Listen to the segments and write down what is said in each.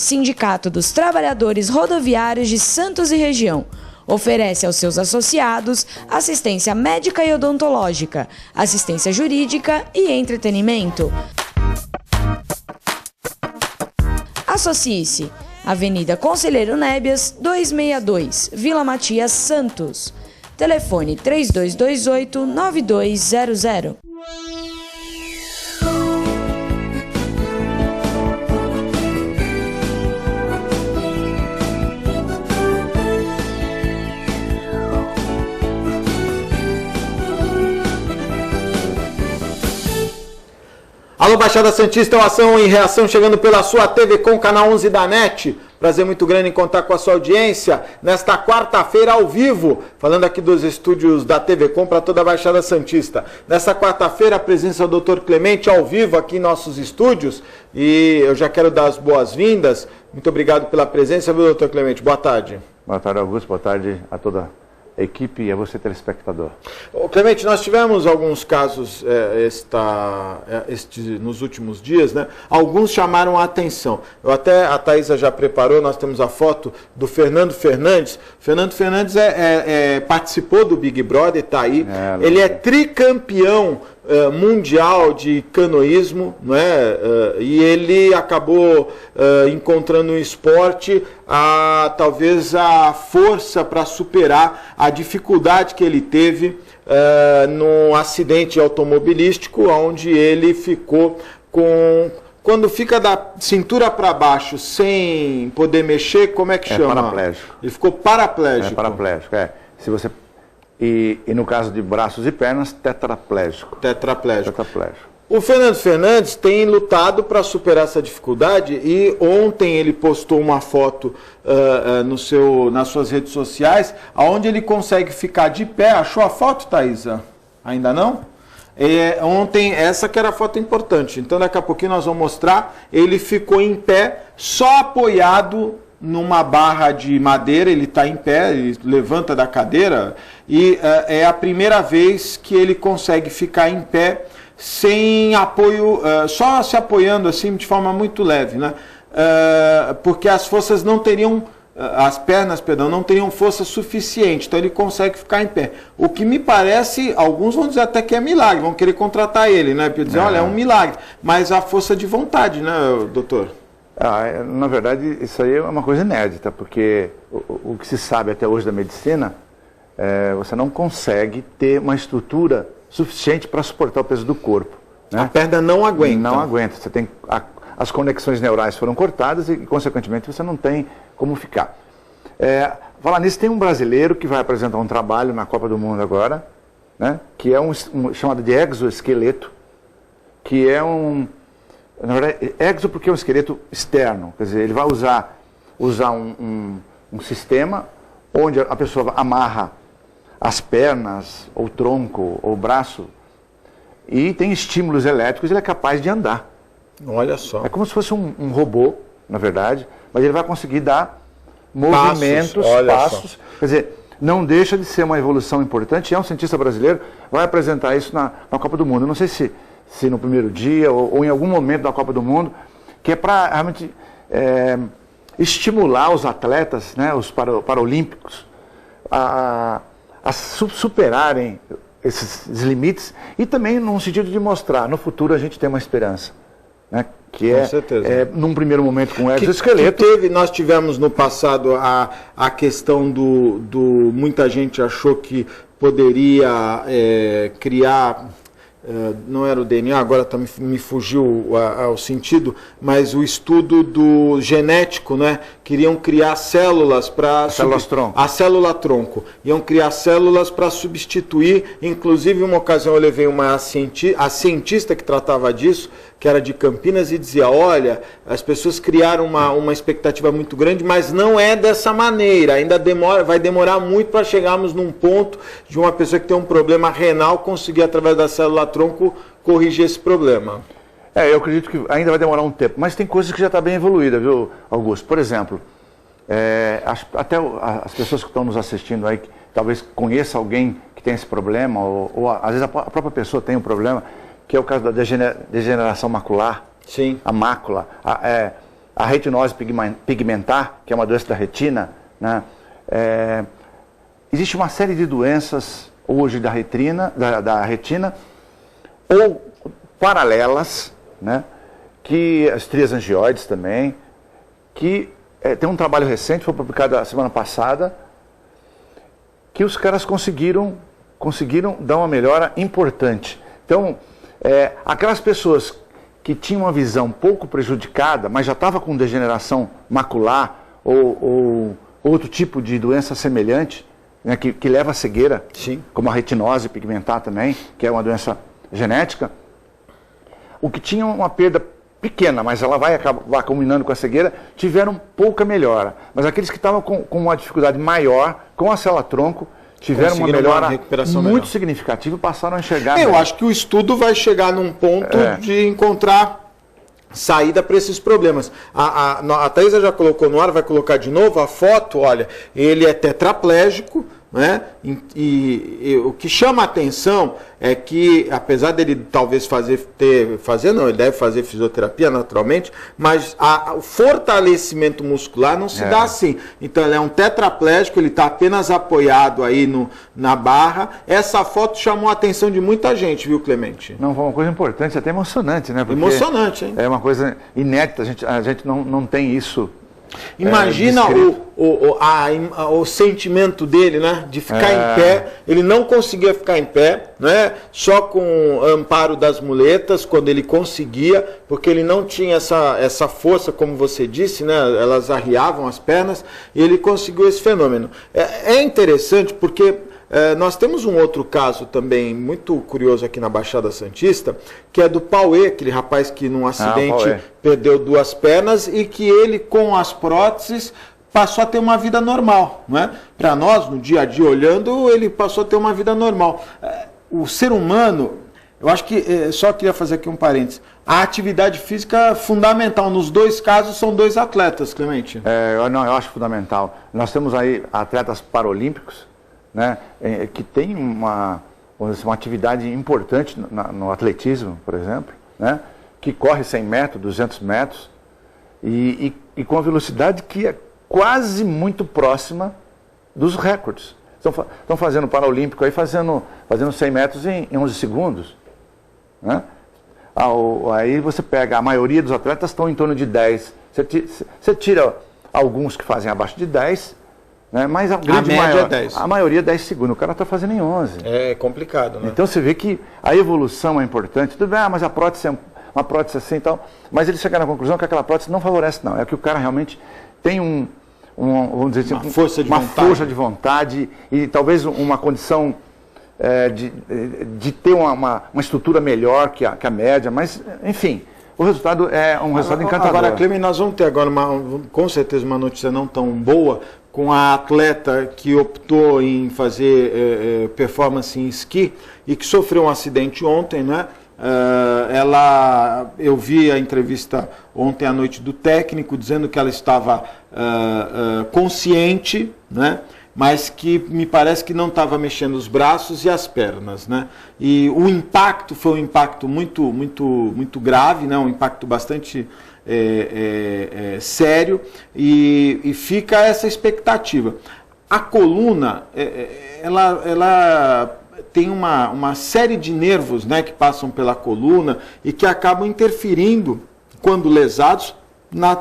Sindicato dos Trabalhadores Rodoviários de Santos e Região. Oferece aos seus associados assistência médica e odontológica, assistência jurídica e entretenimento. Associe-se. Avenida Conselheiro Nébias, 262, Vila Matias, Santos. Telefone 3228-9200. Alô, Baixada Santista, uma ação e reação chegando pela sua TV com canal 11 da NET. Prazer muito grande em contar com a sua audiência nesta quarta-feira ao vivo, falando aqui dos estúdios da TV Com para toda a Baixada Santista. Nesta quarta-feira, a presença do Dr. Clemente ao vivo aqui em nossos estúdios e eu já quero dar as boas-vindas. Muito obrigado pela presença, viu, Dr. Clemente? Boa tarde. Boa tarde, Augusto. Boa tarde a toda a equipe e a você, telespectador. Ô, Clemente, nós tivemos alguns casos nos últimos dias, né? Alguns chamaram a atenção. A Thaisa já preparou, nós temos a foto do Fernando Fernandes. Fernando Fernandes participou do Big Brother, está aí. Ele é tricampeão mundial de canoísmo, não é? E ele acabou encontrando no esporte talvez a força para superar a dificuldade que ele teve no acidente automobilístico, onde ele ficou quando fica da cintura para baixo sem poder mexer, como é que chama? Paraplégico. Ele ficou paraplégico. Paraplégico, Se você... E no caso de braços e pernas, tetraplégico. Tetraplégico. O Fernando Fernandes tem lutado para superar essa dificuldade e ontem ele postou uma foto nas suas redes sociais, onde ele consegue ficar de pé. Achou a foto, Thaisa? Ainda não? Ontem, essa que era a foto importante. Então daqui a pouquinho nós vamos mostrar. Ele ficou em pé, só apoiado numa barra de madeira. Ele está em pé, ele levanta da cadeira e é a primeira vez que ele consegue ficar em pé sem apoio, só se apoiando assim de forma muito leve, né? Porque as forças não teriam, as pernas, perdão, não teriam força suficiente, então ele consegue ficar em pé. O que me parece, alguns vão dizer até que é milagre, vão querer contratar ele, né? Para dizer, olha, é um milagre, mas a força de vontade, né, doutor? Na verdade, isso aí é uma coisa inédita, porque o que se sabe até hoje da medicina, você não consegue ter uma estrutura suficiente para suportar o peso do corpo, né? A perna não aguenta. Não aguenta. Você tem, as conexões neurais foram cortadas e, consequentemente, você não tem como ficar. Falar nisso, tem um brasileiro que vai apresentar um trabalho na Copa do Mundo agora, né? Que é chamado de exoesqueleto, que é na verdade, exo porque é um esqueleto externo, quer dizer, ele vai usar um sistema onde a pessoa amarra as pernas, ou tronco, ou braço, e tem estímulos elétricos, ele é capaz de andar. Olha só. É como se fosse um robô, na verdade, mas ele vai conseguir dar movimentos, passos. Quer dizer, não deixa de ser uma evolução importante, e é um cientista brasileiro, vai apresentar isso na Copa do Mundo. Eu não sei se no primeiro dia ou em algum momento da Copa do Mundo, que é para realmente estimular os atletas, né, os paralímpicos, a superarem esses limites e também no sentido de mostrar, no futuro a gente tem uma esperança, né, que com certeza. Num primeiro momento com o exoesqueleto. Nós tivemos no passado a questão muita gente achou que poderia criar... não era o DNA, agora me fugiu ao sentido, mas o estudo do genético, né? Queriam criar células para... A célula-tronco. Iam criar células para substituir, inclusive uma ocasião eu levei a cientista que tratava disso, que era de Campinas, e dizia, olha, as pessoas criaram uma expectativa muito grande, mas não é dessa maneira, ainda vai demorar muito para chegarmos num ponto de uma pessoa que tem um problema renal conseguir, através da célula-tronco, corrigir esse problema. Eu acredito que ainda vai demorar um tempo, mas tem coisas que já está bem evoluída, viu, Augusto? Por exemplo, até as pessoas que estão nos assistindo aí, que talvez conheça alguém que tem esse problema, ou às vezes a própria pessoa tem um problema, que é o caso da degeneração macular. Sim. A mácula. a retinose pigmentar, que é uma doença da retina, né? Existe uma série de doenças hoje da retina ou paralelas, né? Que as estrias angioides também, que tem um trabalho recente, foi publicado a semana passada, que os caras conseguiram dar uma melhora importante. Então, aquelas pessoas que tinham uma visão pouco prejudicada, mas já estava com degeneração macular ou outro tipo de doença semelhante, né, que leva à cegueira, sim, como a retinose pigmentar também, que é uma doença genética, o que tinha uma perda pequena, mas ela vai acabar combinando com a cegueira, tiveram pouca melhora. Mas aqueles que estavam com uma dificuldade maior, com a célula-tronco, tiveram uma melhora muito significativa e passaram a enxergar. Eu acho que o estudo vai chegar num ponto de encontrar saída para esses problemas. A Thaisa já colocou no ar, vai colocar de novo a foto, olha, ele é tetraplégico, né? E o que chama a atenção é que, apesar dele talvez ele deve fazer fisioterapia naturalmente, mas o fortalecimento muscular não se dá assim. Então ele é um tetraplégico, ele está apenas apoiado aí na barra. Essa foto chamou a atenção de muita gente, viu, Clemente? Não, foi uma coisa importante, até emocionante, né? Porque emocionante, hein? É uma coisa inédita, a gente não tem isso. Imagina o sentimento dele, né? De ficar em pé. Ele não conseguia ficar em pé, né? Só com o amparo das muletas, quando ele conseguia, porque ele não tinha essa força, como você disse, né? Elas arriavam as pernas, e ele conseguiu esse fenômeno. É interessante porque nós temos um outro caso também muito curioso aqui na Baixada Santista, que é do Pauê, aquele rapaz que num acidente perdeu 2 pernas e que ele, com as próteses, passou a ter uma vida normal, não é? Para nós, no dia a dia olhando, ele passou a ter uma vida normal. O ser humano, eu acho que, só queria fazer aqui um parênteses, a atividade física é fundamental. Nos 2 casos são 2 atletas, Clemente. Eu acho fundamental. Nós temos aí atletas paralímpicos, né, que tem uma atividade importante no atletismo, por exemplo, né, que corre 100 metros, 200 metros, e com a velocidade que é quase muito próxima dos recordes. Estão fazendo o Paralímpico aí, fazendo 100 metros em 11 segundos. Né? Aí você pega, a maioria dos atletas estão em torno de 10. Você tira alguns que fazem abaixo de 10, né? Mas a média é 10. A maioria é 10 segundos. O cara está fazendo em 11. É complicado, né? Então você vê que a evolução é importante. Tudo bem, mas a prótese é uma prótese assim e tal. Mas ele chega na conclusão que aquela prótese não favorece, não. É que o cara realmente tem vamos dizer assim, uma força de vontade e talvez uma condição de ter uma estrutura melhor que a média. Mas, enfim, o resultado é um resultado encantador. Agora, Clemente, nós vamos ter agora, com certeza, uma notícia não tão boa, com a atleta que optou em fazer performance em esqui e que sofreu um acidente ontem, né? Eu vi a entrevista ontem à noite do técnico dizendo que ela estava consciente, né? Mas que me parece que não estava mexendo os braços e as pernas, né? E o impacto foi um impacto muito grave, né? Um impacto bastante sério, e fica essa expectativa. A coluna, ela tem uma série de nervos, né, que passam pela coluna e que acabam interferindo, quando lesados, na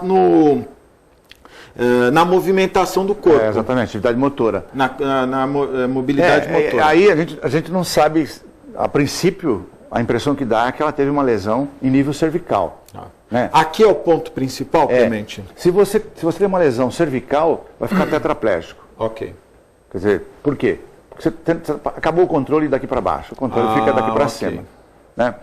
movimentação do corpo. Exatamente, atividade motora. Na mobilidade motora. Aí a gente não sabe, a princípio, a impressão que dá é que ela teve uma lesão em nível cervical. Né? Aqui é o ponto principal, Clemente? Se você tem uma lesão cervical, vai ficar tetraplégico. Ok. Quer dizer, por quê? Porque você acabou o controle daqui para baixo, o controle fica daqui para cima. Né?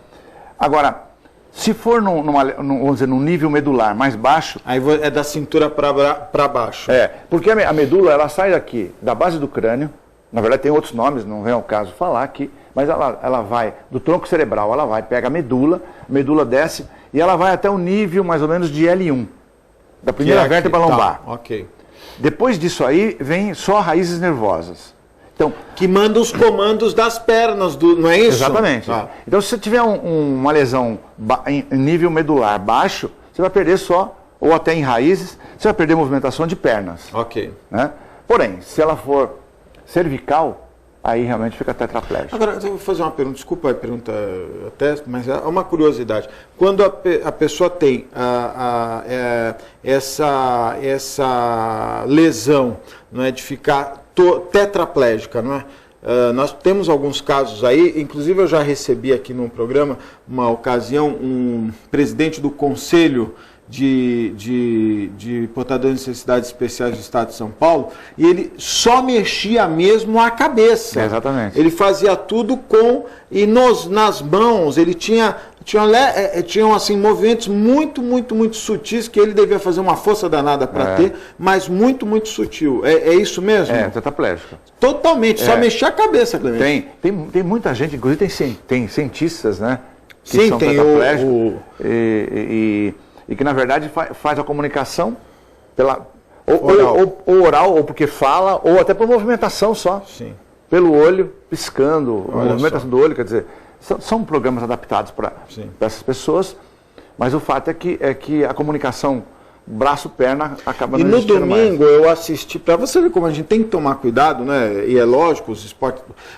Agora, se for vamos dizer, num nível medular mais baixo... Aí é da cintura para baixo. Porque a medula, ela sai daqui, da base do crânio, na verdade tem outros nomes, não vem ao caso falar aqui, mas ela vai do tronco cerebral, pega a medula desce e ela vai até o nível mais ou menos de L1, da primeira vértebra lombar. Ok. Depois disso aí, vem só raízes nervosas. Então, que manda os comandos das pernas, não é isso? Exatamente. Então, se você tiver uma lesão em nível medular baixo, você vai perder só ou até em raízes, você vai perder movimentação de pernas. Ok. Né? Porém, se ela for cervical, aí realmente fica tetraplégica. Agora, eu vou fazer uma pergunta, desculpa a pergunta até, mas é uma curiosidade. Quando a pessoa tem essa lesão, não é, de ficar tetraplégica, não é? Nós temos alguns casos aí, inclusive eu já recebi aqui no programa, uma ocasião, um presidente do Conselho de portadores de necessidades especiais do Estado de São Paulo, e ele só mexia mesmo a cabeça. Exatamente. Ele fazia tudo e nas mãos, ele tinham assim, movimentos muito sutis, que ele devia fazer uma força danada para ter, mas muito sutil. É isso mesmo? É, tetraplégico. Totalmente, só mexia a cabeça, Clemente. Tem muita gente, inclusive tem cientistas, né? Que Sim, são tem tetraplégicos e que na verdade faz a comunicação ou oral, ou porque fala, ou até por movimentação só. Sim. Pelo olho, piscando, a movimentação só do olho, quer dizer, são programas adaptados para essas pessoas, mas o fato é que a comunicação braço-perna acaba não existindo mais. E no domingo eu assisti, para você ver como a gente tem que tomar cuidado, né? E é lógico,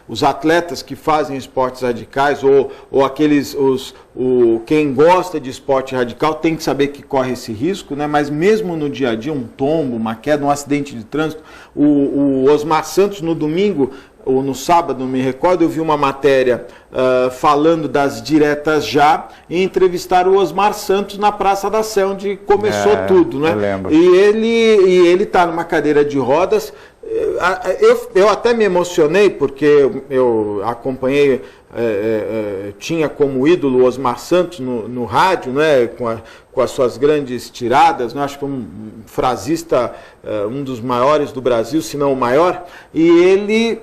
os atletas que fazem esportes radicais ou aqueles, quem gosta de esporte radical tem que saber que corre esse risco, né? Mas mesmo no dia a dia, um tombo, uma queda, um acidente de trânsito, o Osmar Santos no domingo, ou no sábado, não me recordo, eu vi uma matéria falando das diretas já, e entrevistaram o Osmar Santos na Praça da Sé, onde começou tudo, né? Eu lembro. E ele está numa cadeira de rodas. Eu até me emocionei, porque eu acompanhei, tinha como ídolo o Osmar Santos no rádio, né, com as suas grandes tiradas, né, acho que um frasista, um dos maiores do Brasil, se não o maior, e ele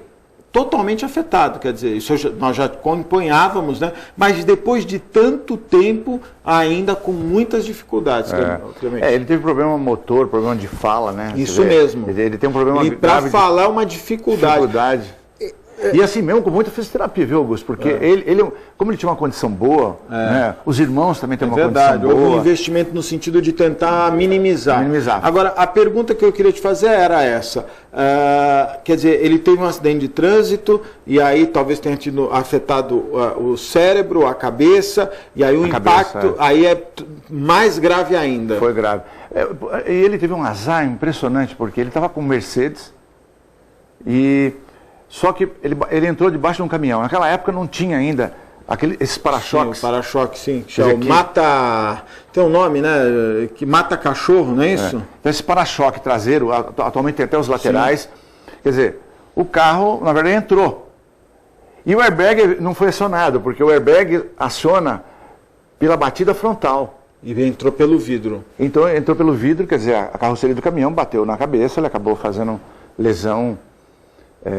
totalmente afetado, quer dizer, isso nós já acompanhávamos, né? Mas depois de tanto tempo, ainda com muitas dificuldades. Ele teve problema motor, problema de fala, né? Isso mesmo. Ele tem um problema e para falar uma dificuldade. E assim mesmo, com muita fisioterapia, viu, Augusto? Porque ele, como ele tinha uma condição boa, né, os irmãos também têm uma condição boa. Houve um investimento no sentido de tentar minimizar. Agora, a pergunta que eu queria te fazer era essa. Quer dizer, ele teve um acidente de trânsito e aí talvez tenha afetado o cérebro, a cabeça, e aí o impacto aí é mais grave ainda. Foi grave. E ele teve um azar impressionante, porque ele estava com Mercedes só que ele entrou debaixo de um caminhão. Naquela época não tinha ainda esses para-choques. Sim, o para-choque, sim. Mata... Tem um nome, né? Que mata cachorro, não é isso? Então esse para-choque traseiro, atualmente tem até os laterais. Sim. Quer dizer, o carro, na verdade, entrou. E o airbag não foi acionado, porque o airbag aciona pela batida frontal. E entrou pelo vidro. Então entrou pelo vidro, quer dizer, a carroceria do caminhão bateu na cabeça, ele acabou fazendo lesão,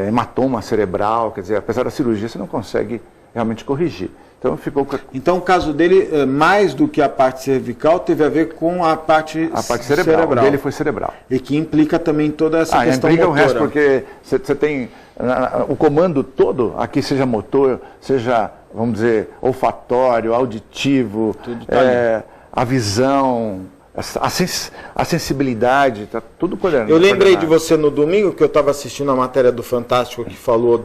hematoma cerebral, quer dizer, apesar da cirurgia você não consegue realmente corrigir. Então ficou. Então o caso dele, mais do que a parte cervical, teve a ver com a parte cerebral. O dele foi cerebral. E que implica também toda essa questão implica motora. O resto, porque você tem o comando todo, aqui seja motor, seja, vamos dizer, olfatório, auditivo, a visão, a sensibilidade, está tudo coordenado. Eu lembrei de você no domingo, que eu estava assistindo a matéria do Fantástico, que falou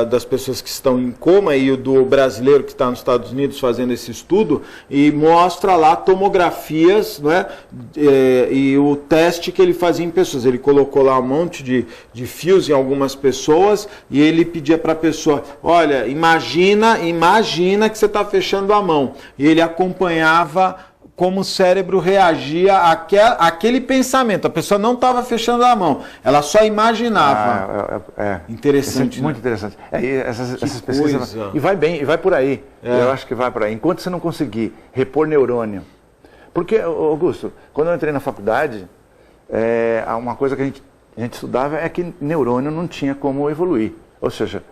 das pessoas que estão em coma, e o do brasileiro que está nos Estados Unidos fazendo esse estudo, e mostra lá tomografias, não é? E o teste que ele fazia em pessoas. Ele colocou lá um monte de fios em algumas pessoas, e ele pedia para a pessoa, olha, imagina que você está fechando a mão. E ele acompanhava como o cérebro reagia àquele pensamento. A pessoa não estava fechando a mão, ela só imaginava. Interessante, né? Muito interessante. Essas pesquisas. E vai bem, e vai por aí. Eu acho que vai por aí. Enquanto você não conseguir repor neurônio. Porque, Augusto, quando eu entrei na faculdade, uma coisa que a gente estudava é que neurônio não tinha como evoluir. Ou seja,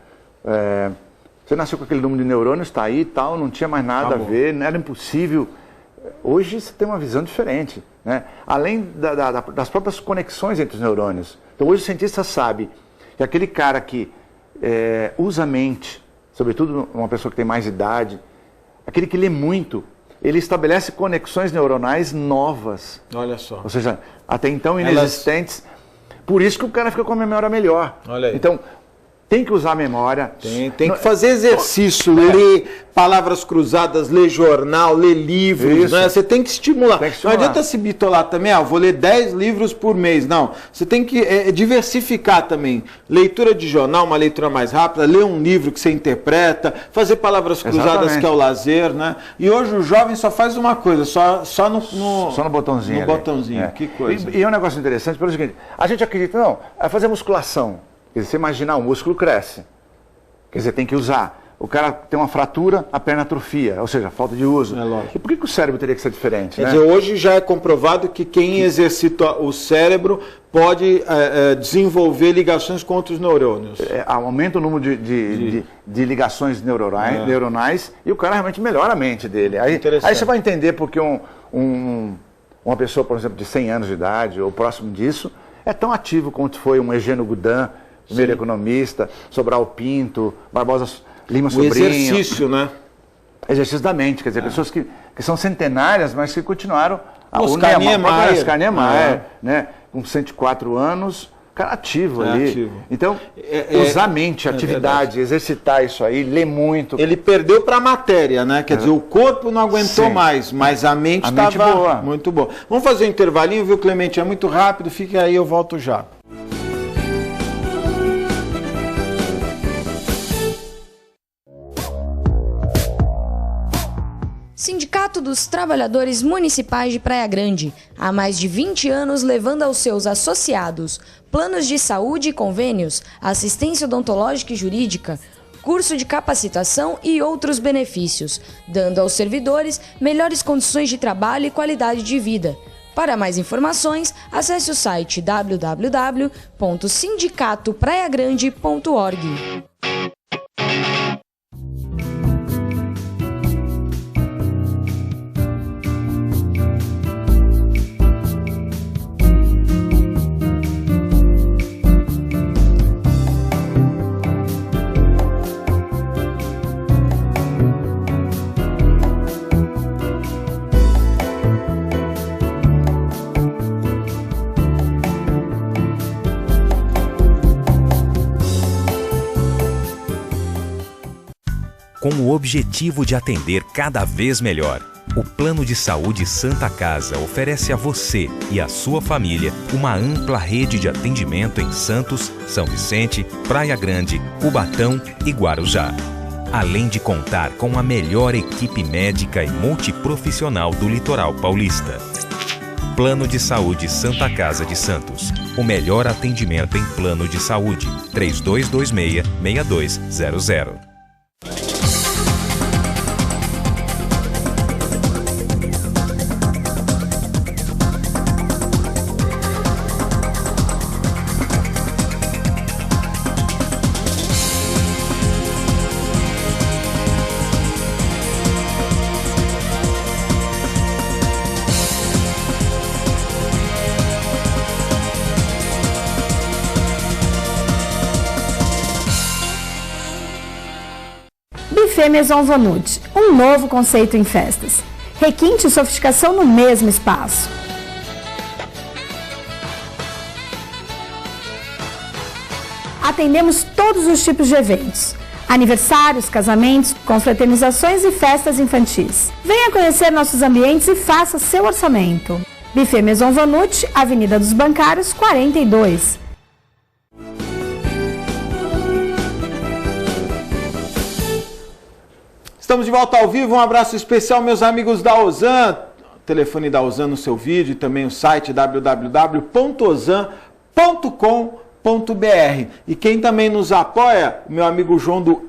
você nasceu com aquele número de neurônios, está aí e tal, não tinha mais nada a ver, não era impossível. Hoje você tem uma visão diferente, né? Além das próprias conexões entre os neurônios. Então hoje o cientista sabe que aquele cara que usa a mente, sobretudo uma pessoa que tem mais idade, aquele que lê muito, ele estabelece conexões neuronais novas. Olha só. Ou seja, até então inexistentes. Por isso que o cara fica com a memória melhor. Olha aí. Então, tem que usar a memória. Tem que fazer exercício, ler palavras cruzadas, ler jornal, ler livros, né? Você tem que estimular. Não adianta se bitolar também, vou ler 10 livros por mês. Não, você tem que diversificar também. Leitura de jornal, uma leitura mais rápida, ler um livro que você interpreta, fazer palavras cruzadas, que é o lazer, né? E hoje o jovem só faz uma coisa, só no botãozinho. No botãozinho, que coisa. E é um negócio interessante, pelo seguinte, a gente acredita, não, é fazer musculação. Quer dizer, você imaginar, o músculo cresce. Quer dizer, tem que usar. O cara tem uma fratura, a perna atrofia, ou seja, falta de uso. É lógico. E por que o cérebro teria que ser diferente? Quer dizer, hoje já é comprovado que quem exercita o cérebro pode desenvolver ligações com outros neurônios. Aumenta o número de ligações neuronais e o cara realmente melhora a mente dele. Aí você vai entender porque uma pessoa, por exemplo, de 100 anos de idade ou próximo disso, é tão ativo quanto foi um Eugênio Goudin, primeiro economista, Sobral Pinto, Barbosa Lima Sobrinho. O exercício, né? Exercício da mente, quer dizer, pessoas que são centenárias, mas que continuaram... Oscar Niemeyer, né? Com 104 anos, cara ativo ali. Ativo. Então, usar a mente, atividade, exercitar isso aí, ler muito. Ele perdeu para a matéria, né? Quer dizer, o corpo não aguentou mais, mas a mente estava muito boa. Vamos fazer um intervalinho, viu, Clemente? É muito rápido, fique aí, eu volto já. Sindicato dos Trabalhadores Municipais de Praia Grande, há mais de 20 anos levando aos seus associados planos de saúde e convênios, assistência odontológica e jurídica, curso de capacitação e outros benefícios, dando aos servidores melhores condições de trabalho e qualidade de vida. Para mais informações, acesse o site www.sindicatopraiagrande.org. Com o objetivo de atender cada vez melhor, o Plano de Saúde Santa Casa oferece a você e a sua família uma ampla rede de atendimento em Santos, São Vicente, Praia Grande, Cubatão e Guarujá. Além de contar com a melhor equipe médica e multiprofissional do litoral paulista. Plano de Saúde Santa Casa de Santos. O melhor atendimento em plano de saúde. 3226-6200. Buffet Maison Vonut, um novo conceito em festas. Requinte e sofisticação no mesmo espaço. Atendemos todos os tipos de eventos. Aniversários, casamentos, confraternizações e festas infantis. Venha conhecer nossos ambientes e faça seu orçamento. Buffet Maison Vonut, Avenida dos Bancários, 42. Estamos de volta ao vivo, um abraço especial, meus amigos da Ozan. Telefone da Ozan no seu vídeo e também o site www.ozan.com.br. E quem também nos apoia, meu amigo João do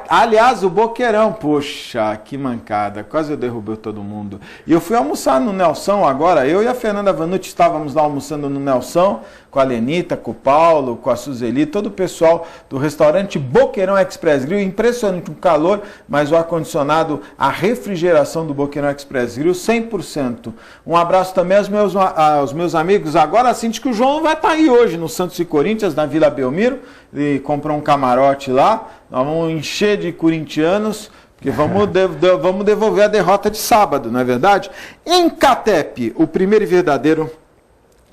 aliás, o Boqueirão. Poxa, que mancada, quase eu derrubei todo mundo. E eu fui almoçar no Nelson agora, eu e a Fernanda Vanucci estávamos lá almoçando no Nelson, com a Lenita, com o Paulo, com a Suzeli, todo o pessoal do restaurante Boqueirão Express Grill. Impressionante o calor, mas o ar-condicionado, a refrigeração do Boqueirão Express Grill, 100%. Um abraço também aos meus amigos. Agora sim, que o João vai estar aí hoje no Santos e Corinthians, na Vila Belmiro. Ele comprou um camarote lá. Nós vamos encher de corintianos, Porque vamos devolver a derrota de sábado, não é verdade? Em Catep, o primeiro e verdadeiro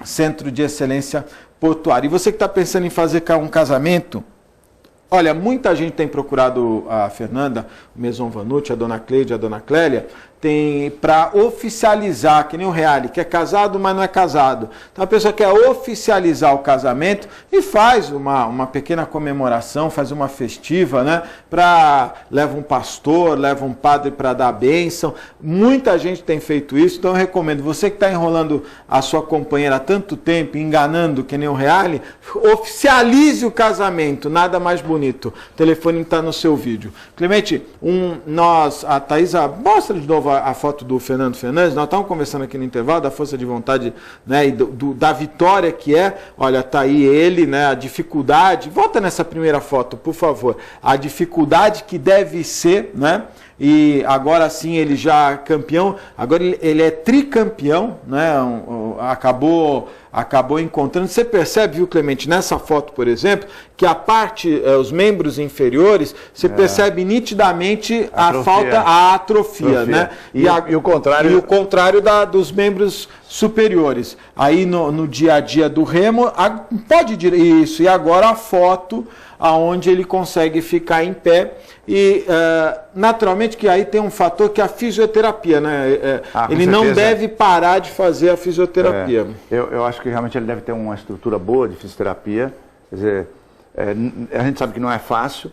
centro de excelência portuária. E você que está pensando em fazer um casamento, olha, muita gente tem procurado a Fernanda, o Maison Vanucci, a dona Cleide, a dona Clélia, para oficializar, que nem o Reale, que é casado, mas não é casado. Então a pessoa quer oficializar o casamento e faz uma pequena comemoração, faz uma festiva, né? Leva um pastor, leva um padre para dar a bênção. Muita gente tem feito isso, então eu recomendo, você que está enrolando a sua companheira há tanto tempo, enganando que nem o Reale, oficialize o casamento, nada mais bonito. O telefone está no seu vídeo. Clemente, a Thaisa, mostra de novo a foto do Fernando Fernandes. Nós estávamos conversando aqui no intervalo da força de vontade, né, e da vitória que é. Olha, está aí ele, né, a dificuldade. Volta nessa primeira foto, por favor. A dificuldade que deve ser, né? E agora sim ele já campeão, agora ele é tricampeão, né? Acabou encontrando. Você percebe, viu, Clemente, nessa foto, por exemplo, que a parte, os membros inferiores, você percebe nitidamente a atrofia, né? E o contrário dos membros superiores. Aí no dia a dia do remo, pode dizer isso. E agora a foto aonde ele consegue ficar em pé e naturalmente que aí tem um fator que é a fisioterapia, né? Ele não deve parar de fazer a fisioterapia. Eu acho que realmente ele deve ter uma estrutura boa de fisioterapia, quer dizer, a gente sabe que não é fácil,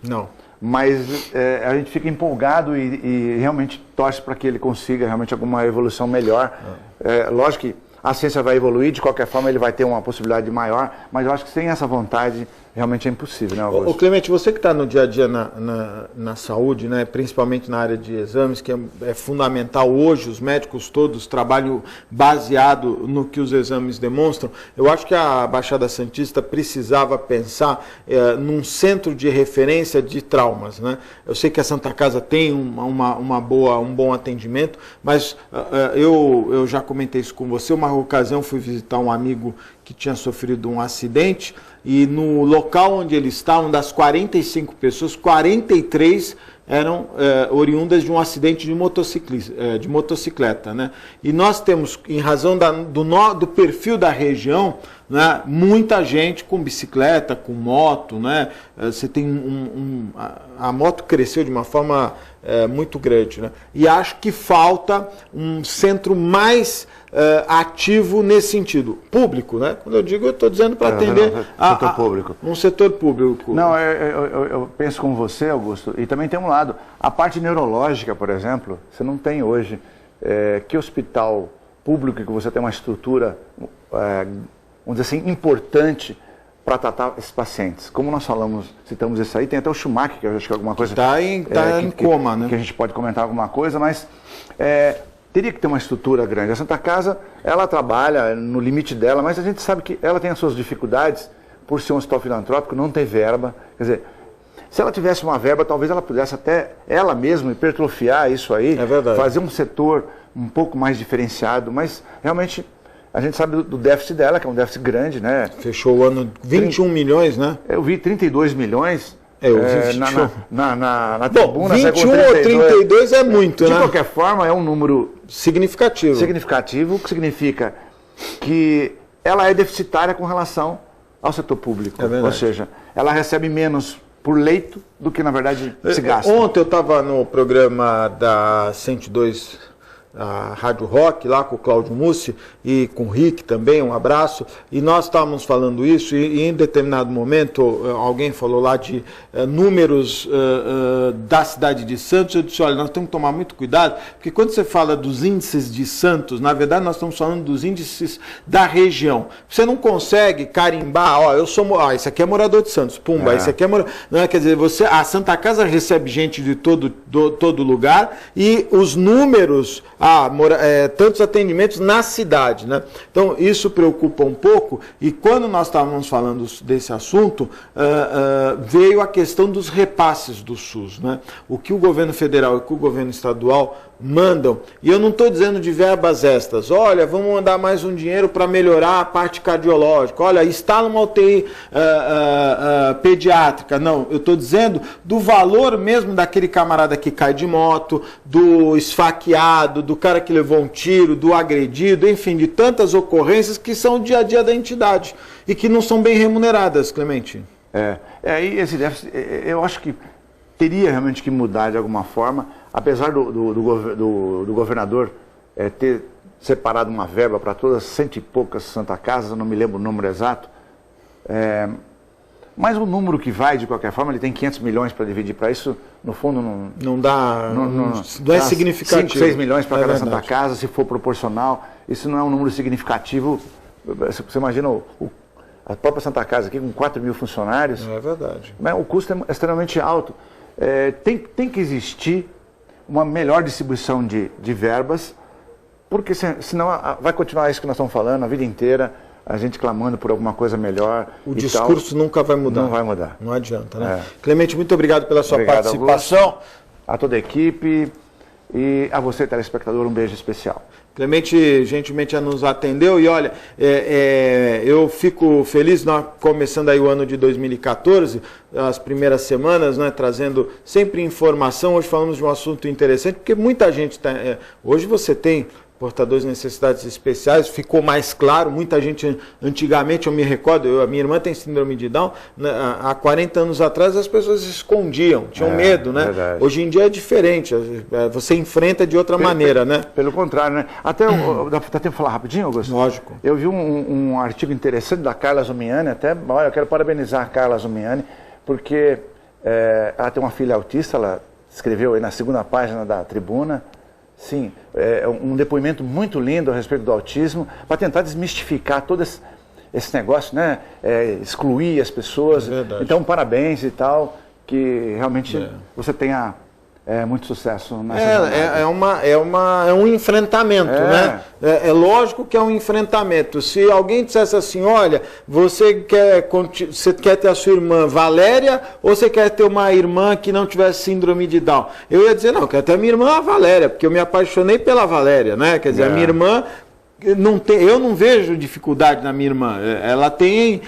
mas a gente fica empolgado e realmente torce para que ele consiga realmente alguma evolução melhor. Lógico que a ciência vai evoluir, de qualquer forma ele vai ter uma possibilidade maior, mas eu acho que sem essa vontade realmente é impossível, né, Augusto? Clemente, você que está no dia a dia na saúde, né, principalmente na área de exames, que é fundamental hoje, os médicos todos trabalham baseado no que os exames demonstram. Eu acho que a Baixada Santista precisava pensar num centro de referência de traumas, né? Eu sei que a Santa Casa tem um bom atendimento, mas eu já comentei isso com você. Uma ocasião fui visitar um amigo que tinha sofrido um acidente e no local onde ele estava, das 45 pessoas, 43 eram oriundas de um acidente de motocicleta, né? E nós temos, em razão do perfil da região, né, muita gente com bicicleta, com moto, né? Você tem a moto cresceu de uma forma muito grande, né? E acho que falta um centro mais ativo nesse sentido, público, né? Quando eu digo, eu estou dizendo para atender setor público. Um setor público. Não, eu penso como você, Augusto, e também tem um lado, a parte neurológica, por exemplo, você não tem hoje. Que hospital público que você tem uma estrutura, vamos dizer assim, importante para tratar esses pacientes? Como nós citamos isso aí, tem até o Schumacher, que eu acho que é alguma coisa... Está em coma, né? Que a gente pode comentar alguma coisa, mas... teria que ter uma estrutura grande. A Santa Casa, ela trabalha no limite dela, mas a gente sabe que ela tem as suas dificuldades por ser um hospital filantrópico, não tem verba. Quer dizer, se ela tivesse uma verba, talvez ela pudesse até ela mesma hipertrofiar isso aí, fazer um setor um pouco mais diferenciado, mas realmente a gente sabe do déficit dela, que é um déficit grande, né? Fechou o ano 21 milhões, né? Eu vi 32 milhões. Na tribuna, 21 ou 32 é muito, né? De qualquer forma, é um número significativo, o que significa que ela é deficitária com relação ao setor público. Ou seja, ela recebe menos por leito do que, na verdade, se gasta. Ontem eu estava no programa da 102, a Rádio Rock, lá com o Cláudio Mussi e com o Rick também, um abraço, e nós estávamos falando isso e em determinado momento alguém falou lá de números da cidade de Santos. Eu disse, olha, nós temos que tomar muito cuidado, porque quando você fala dos índices de Santos, na verdade nós estamos falando dos índices da região. Você não consegue carimbar, esse aqui é morador de Santos, pumba, esse aqui é morador... Não, quer dizer, a Santa Casa recebe gente de todo lugar e os números... tantos atendimentos na cidade, né? Então isso preocupa um pouco, e quando nós estávamos falando desse assunto, veio a questão dos repasses do SUS, né? O que o governo federal e o que o governo estadual mandam, e eu não estou dizendo de verbas extras, olha, vamos mandar mais um dinheiro para melhorar a parte cardiológica, olha, instala uma UTI pediátrica, não, eu estou dizendo do valor mesmo daquele camarada que cai de moto, do esfaqueado, do cara que levou um tiro, do agredido, enfim, de tantas ocorrências que são o dia a dia da entidade e que não são bem remuneradas, Clemente. E esse déficit, eu acho que teria realmente que mudar de alguma forma, apesar do governador ter separado uma verba para todas 100 e poucas Santa Casas, eu não me lembro o número exato, mas o número que vai, de qualquer forma, ele tem 500 milhões para dividir para isso, no fundo não é significativo. 5, 6 milhões para cada Santa Casa, se for proporcional, isso não é um número significativo. Você imagina a própria Santa Casa aqui com 4 mil funcionários. É verdade. Mas o custo é extremamente alto. Tem que existir uma melhor distribuição de verbas, porque senão vai continuar isso que nós estamos falando a vida inteira, a gente clamando por alguma coisa melhor. O discurso nunca vai mudar. Não vai mudar. Não adianta, né? Clemente, muito obrigado pela sua participação. Augusto, a toda a equipe e a você, telespectador, um beijo especial. Clemente gentilmente nos atendeu e olha, eu fico feliz, nós começando aí o ano de 2014, as primeiras semanas, né, trazendo sempre informação. Hoje falamos de um assunto interessante, porque muita gente hoje você tem portadores de necessidades especiais, ficou mais claro, muita gente, antigamente, eu me recordo, a minha irmã tem síndrome de Down, né, há 40 anos atrás as pessoas se escondiam, tinham medo, né? Verdade. Hoje em dia é diferente, você enfrenta de outra maneira, né? Pelo contrário, né? Até, dá tempo de falar rapidinho, Augusto? Lógico. Eu vi um artigo interessante da Carla Zumiani, olha, eu quero parabenizar a Carla Zumiani, porque ela tem uma filha autista, ela escreveu aí na segunda página da Tribuna, sim, um depoimento muito lindo a respeito do autismo, para tentar desmistificar todo esse negócio, né? Excluir as pessoas. Então, parabéns e tal, que realmente você tenha muito sucesso nessa jornada. É um enfrentamento, né? É lógico que é um enfrentamento. Se alguém dissesse assim, olha, você quer ter a sua irmã Valéria ou você quer ter uma irmã que não tivesse síndrome de Down? Eu ia dizer, não, eu quero ter a minha irmã a Valéria, porque eu me apaixonei pela Valéria, né? Quer dizer, a minha irmã... eu não vejo dificuldade na minha irmã. Ela tem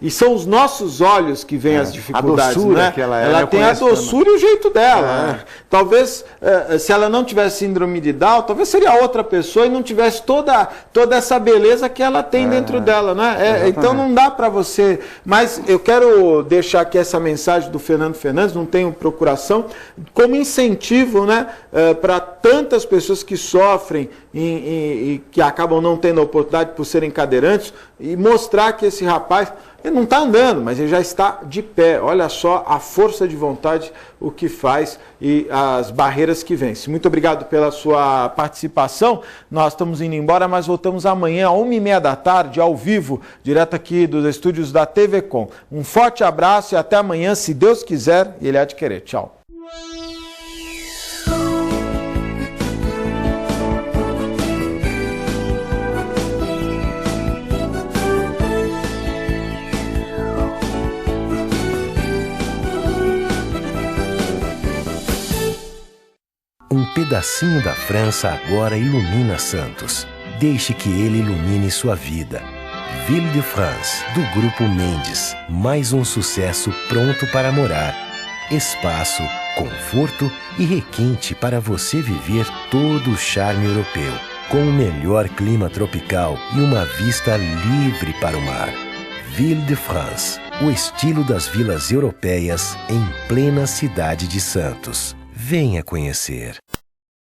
e são os nossos olhos que veem as dificuldades, a doçura, né? Que ela tem a doçura e o jeito dela. Né? Talvez se ela não tivesse síndrome de Down, talvez seria outra pessoa e não tivesse toda essa beleza que ela tem dentro dela, né? Então não dá para você. Mas eu quero deixar aqui essa mensagem do Fernando Fernandes, não tenho procuração, como incentivo, né, para tantas pessoas que sofrem e que acabam não tendo a oportunidade por serem cadeirantes, e mostrar que esse rapaz, ele não está andando, mas ele já está de pé. Olha só a força de vontade, o que faz e as barreiras que vencem. Muito obrigado pela sua participação. Nós estamos indo embora, mas voltamos amanhã, às 1h30 da tarde, ao vivo, direto aqui dos estúdios da TV Com. Um forte abraço e até amanhã, se Deus quiser e Ele há de querer. Tchau. Um pedacinho da França agora ilumina Santos. Deixe que ele ilumine sua vida. Ville de France, do Grupo Mendes. Mais um sucesso pronto para morar. Espaço, conforto e requinte para você viver todo o charme europeu. Com o melhor clima tropical e uma vista livre para o mar. Ville de France, o estilo das vilas europeias em plena cidade de Santos. Venha conhecer.